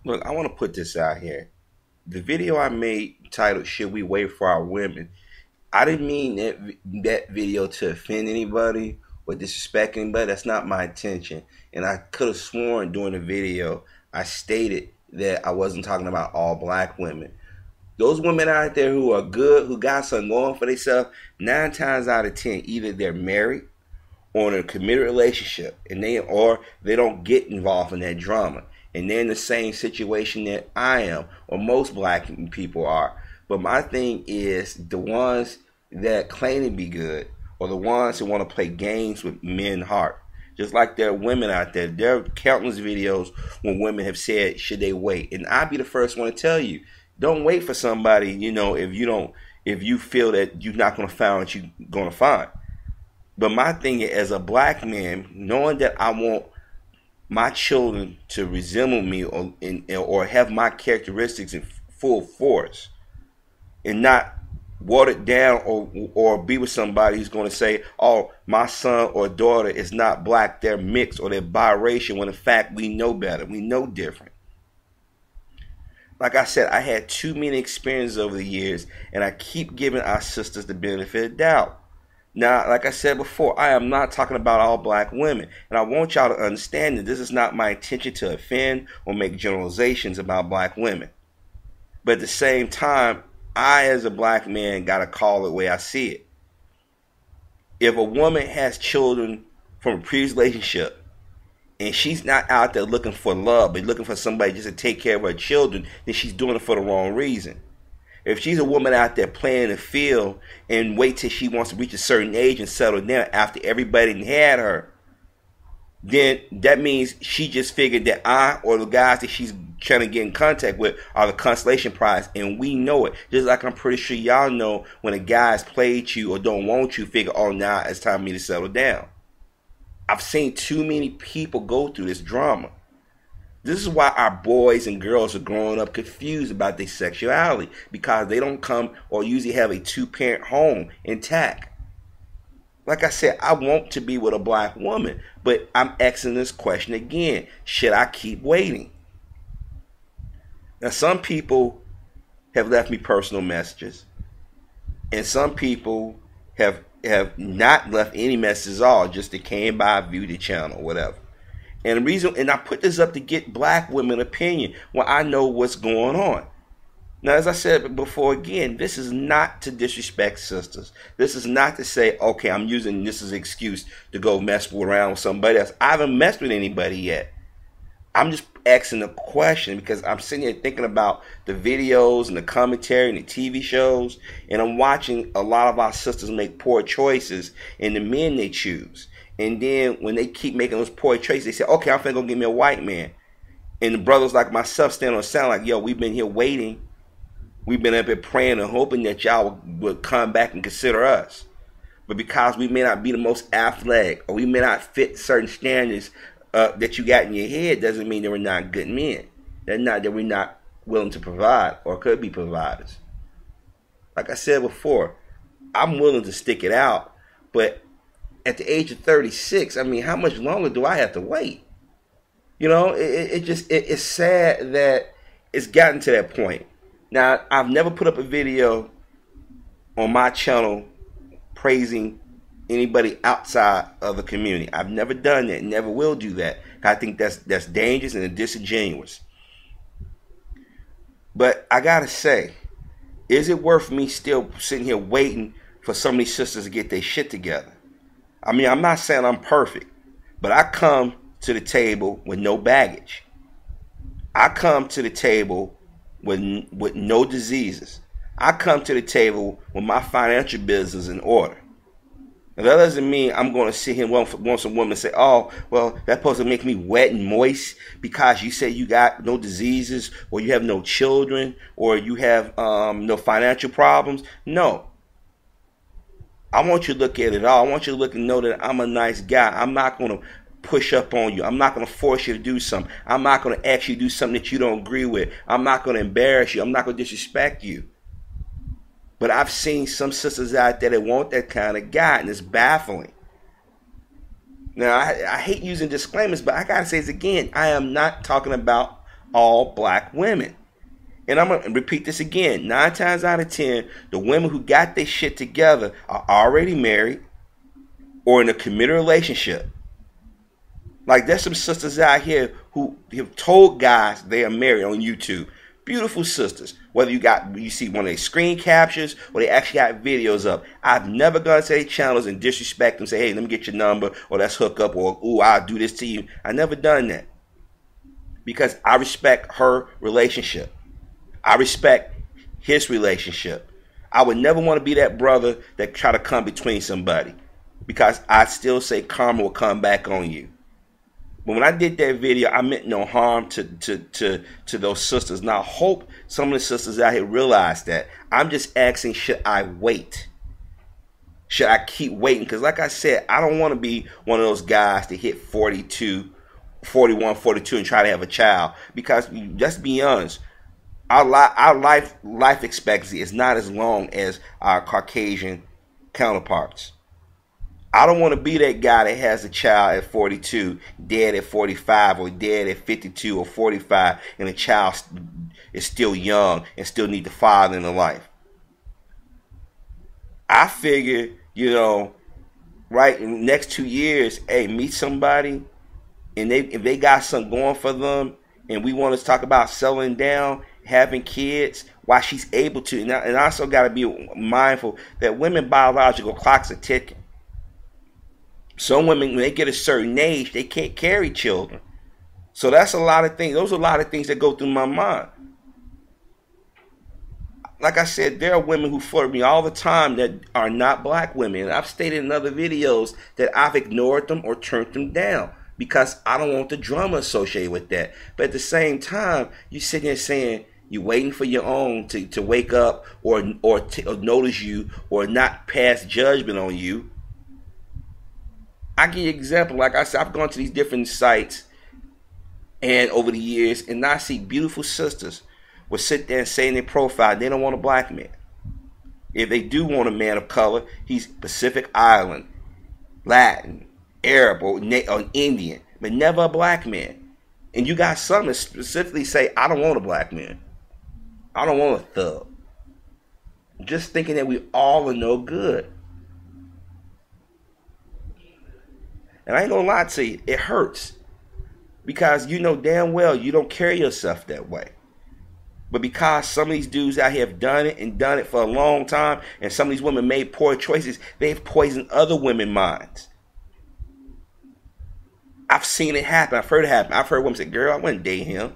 Look, I want to put this out here. The video I made titled "Should We Wait for Our Women?" I didn't mean that video to offend anybody or disrespect anybody. That's not my intention. And I could have sworn during the video I stated that I wasn't talking about all black women. Those women out there who are good, who got something going for themselves, 9 times out of 10, either they're married or in a committed relationship, and they don't get involved in that drama, and they're in the same situation that I am or most black people are. But my thing is the ones that claim to be good or the ones who want to play games with men's heart. Just like there are women out there. There are countless videos when women have said, should they wait? And I'd be the first one to tell you, don't wait for somebody, if you feel that you're not going to find what you're going to find. But my thing is, as a black man, knowing that I want my children to resemble me or have my characteristics in full force and not watered down or be with somebody who's going to say, oh, my son or daughter is not black, they're mixed or they're biracial, when in fact we know better, we know different. Like I said, I had too many experiences over the years, and I keep giving our sisters the benefit of the doubt. Now, like I said before, I am not talking about all black women. And I want y'all to understand that this is not my intention to offend or make generalizations about black women. But at the same time, I, as a black man, got to call it the way I see it. If a woman has children from a previous relationship, and she's not out there looking for love, but looking for somebody just to take care of her children, then she's doing it for the wrong reason. If she's a woman out there playing the field and wait till she wants to reach a certain age and settle down after everybody had her, then that means she just figured that I or the guys that she's trying to get in contact with are the consolation prize, and we know it. Just like I'm pretty sure y'all know when a guy's played you or don't want you, figure, oh, now it's time for me to settle down. I've seen too many people go through this drama. This is why our boys and girls are growing up confused about their sexuality, because they don't come or usually have a two-parent home intact. Like I said, I want to be with a black woman, but I'm asking this question again. Should I keep waiting? Now, some people have left me personal messages, and some people have not left any messages at all, just they came by, viewed the channel, whatever. And the reason, and I put this up to get black women opinion when I know what's going on. Now, as I said before, again, this is not to disrespect sisters. This is not to say, okay, I'm using this as an excuse to go mess around with somebody else. I haven't messed with anybody yet. I'm just asking a question because I'm sitting here thinking about the videos and the commentary and the TV shows, and I'm watching a lot of our sisters make poor choices in the men they choose. And then when they keep making those poor choices, they say, okay, I'm finna go get me a white man. And the brothers like myself stand on the sound like, yo, we've been here waiting. We've been up here praying and hoping that y'all would come back and consider us. But because we may not be the most athletic or we may not fit certain standards that you got in your head, doesn't mean that we're not good men. That's not that we're not willing to provide or could be providers. Like I said before, I'm willing to stick it out, but at the age of 36, I mean, how much longer do I have to wait? You know, it's sad that it's gotten to that point. Now, I've never put up a video on my channel praising anybody outside of the community. I've never done that, never will do that. I think that's dangerous and disingenuous. But I gotta say, is it worth me still sitting here waiting for some of these sisters to get their shit together? I mean, I'm not saying I'm perfect, but I come to the table with no baggage. I come to the table with no diseases. I come to the table with my financial business in order. And that doesn't mean I'm going to sit here and want some woman to say, oh, well, that's supposed to make me wet and moist because you say you got no diseases or you have no children or you have no financial problems. No. I want you to look at it all. I want you to look and know that I'm a nice guy. I'm not going to push up on you. I'm not going to force you to do something. I'm not going to ask you to do something that you don't agree with. I'm not going to embarrass you. I'm not going to disrespect you. But I've seen some sisters out there that want that kind of guy, and it's baffling. Now, I hate using disclaimers, but I got to say this again. I am not talking about all black women. And I'm going to repeat this again. 9 times out of 10, the women who got their shit together are already married or in a committed relationship. Like, there's some sisters out here who have told guys they are married on YouTube. Beautiful sisters. Whether you see one of their screen captures or they actually got videos up. I've never gone to their channels and disrespect them, say, hey, let me get your number, or let's hook up, or ooh, I'll do this to you. I never done that. Because I respect her relationship. I respect his relationship. I would never want to be that brother that try to come between somebody, because I still say karma will come back on you. But when I did that video, I meant no harm to those sisters. Now, I hope some of the sisters out here realize that. I'm just asking, should I wait? Should I keep waiting? Because like I said, I don't want to be one of those guys that hit 42, 41, 42 and try to have a child. Because let's be honest, our life expectancy is not as long as our Caucasian counterparts. I don't want to be that guy that has a child at 42, dead at 45, or dead at 52 or 45, and the child is still young and still need the father in the life. I figure, right in the next 2 years, hey, meet somebody, and if they got something going for them, and we want to talk about settling down, having kids, while she's able to. And I also got to be mindful that women biological clocks are ticking. Some women, when they get a certain age, they can't carry children. So that's a lot of things. Those are a lot of things that go through my mind. Like I said, there are women who flirt with me all the time that are not black women. And I've stated in other videos that I've ignored them or turned them down because I don't want the drama associated with that. But at the same time, you sit here saying you're waiting for your own to wake up or notice you or not pass judgment on you. I give you an example. Like I said, I've gone to these different sites and over the years, and I see beautiful sisters will sit there and say in their profile they don't want a black man. If they do want a man of color, he's Pacific Island, Latin, Arab, or Indian, but never a black man. And you got some that specifically say, I don't want a black man. I don't want a thug. Just thinking that we all are no good. And I ain't gonna lie to you, it hurts. Because you know damn well you don't carry yourself that way. But because some of these dudes out here have done it for a long time, and some of these women made poor choices, they've poisoned other women's minds. I've seen it happen. I've heard it happen. I've heard women say, girl, I wouldn't date him.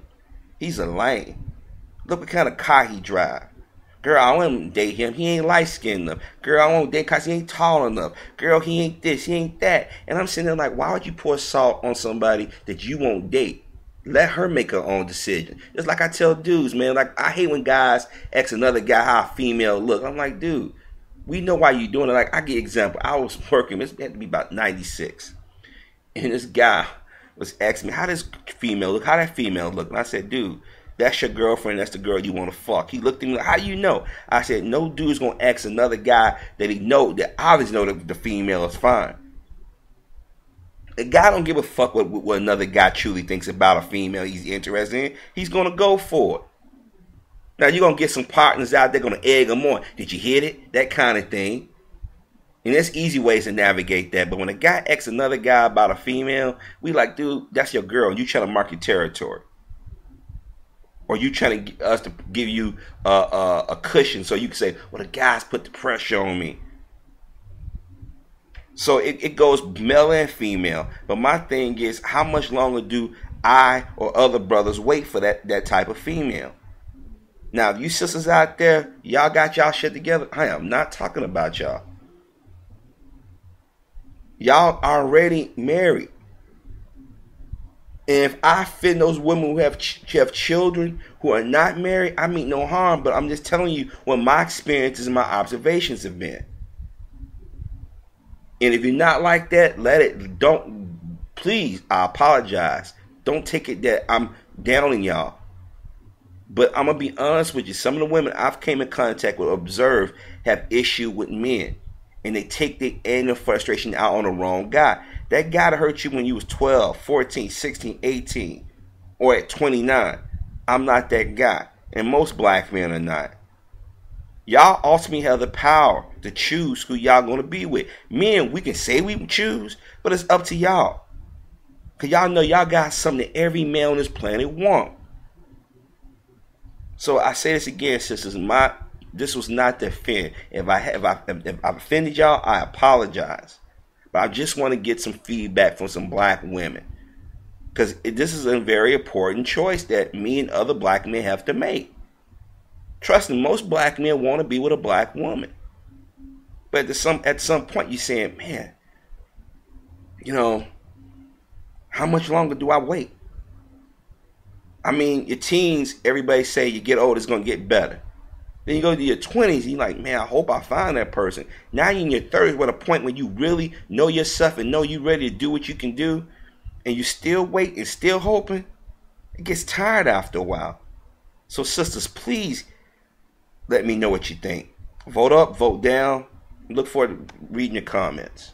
He's a lame. Look what kind of car he drive. Girl, I wouldn't date him. He ain't light-skinned enough. Girl, I won't date because he ain't tall enough. Girl, he ain't this, he ain't that. And I'm sitting there like, why would you pour salt on somebody that you won't date? Let her make her own decision. Just like I tell dudes, man, like I hate when guys ask another guy how a female look. I'm like, dude, we know why you doing it. Like, I give you an example. I was working, it had to be about 96. And this guy was asking me, how does female look? How that female look? And I said, dude, that's your girlfriend. That's the girl you want to fuck. He looked at me like, how do you know? I said, no dude's going to ask another guy that that obviously know that the female is fine. The guy don't give a fuck what another guy truly thinks about a female he's interested in. He's going to go for it. Now, you're going to get some partners out there going to egg them on. Did you hit it? That kind of thing. And there's easy ways to navigate that. But when a guy asks another guy about a female, we like, dude, that's your girl. And you trying to mark your territory. Or you trying to get us to give you a cushion so you can say, well, the guys put the pressure on me. So it goes male and female. But my thing is, how much longer do I or other brothers wait for that type of female? Now, if you sisters out there, y'all got y'all shit together, I am not talking about y'all. Y'all already married. And if I fit those women who have children who are not married, I mean no harm, but I'm just telling you what my experiences and my observations have been. And if you're not like that, please, I apologize. Don't take it that I'm downing y'all. But I'm going to be honest with you. Some of the women I've came in contact with, observed, have issue with men. And they take their anger and frustration out on the wrong guy. That guy that hurt you when you was 12, 14, 16, 18, or at 29. I'm not that guy. And most black men are not. Y'all ultimately have the power to choose who y'all going to be with. Men, we can say we choose, but it's up to y'all. Because y'all know y'all got something that every man on this planet want. So I say this again, sisters. This was not to offend. If I offended y'all, I apologize. But I just want to get some feedback from some black women. Because this is a very important choice that me and other black men have to make. Trust me, most black men want to be with a black woman. But at some point you're saying, man, how much longer do I wait? I mean, your teens, everybody say you get older, it's going to get better. Then you go to your 20s, and you're like, man, I hope I find that person. Now you're in your 30s, we're at a point when you really know yourself and know you're ready to do what you can do, and you still wait and still hoping. It gets tired after a while. So sisters, please let me know what you think. Vote up, vote down. Look forward to reading your comments.